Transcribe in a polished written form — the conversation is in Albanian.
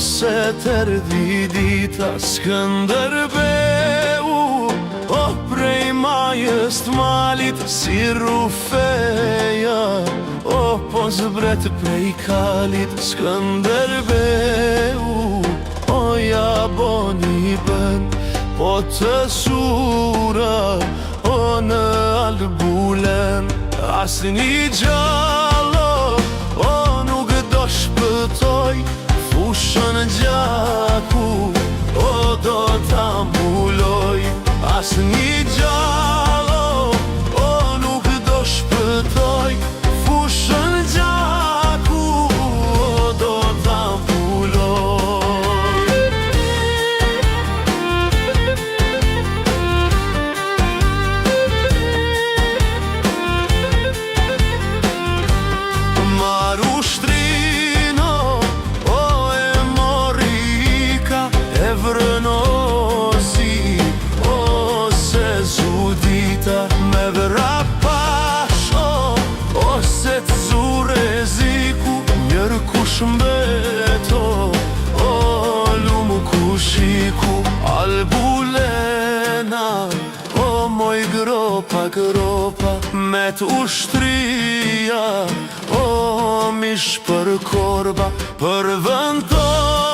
se t'erdhi dita Skënderbeu, o prej majës t'malit si rufeja, o po zbret prej kalit Skënderbeu, o ja boni bën, po të sura, o në albulen asnjë gjallo, o nuk do shpëtoj fushën gjaku, o do ta mbuloj asnjë gjallo, o nuk do shpëtoj fushën gjaku, o do ta mbuloj. Marushtrin me vrapasho, ose t'zure ziku, njër kush mbeto, o lumu kushiku, albulena, o moj gropa, gropa, me t'ushtria, o mish për korba, për vënto.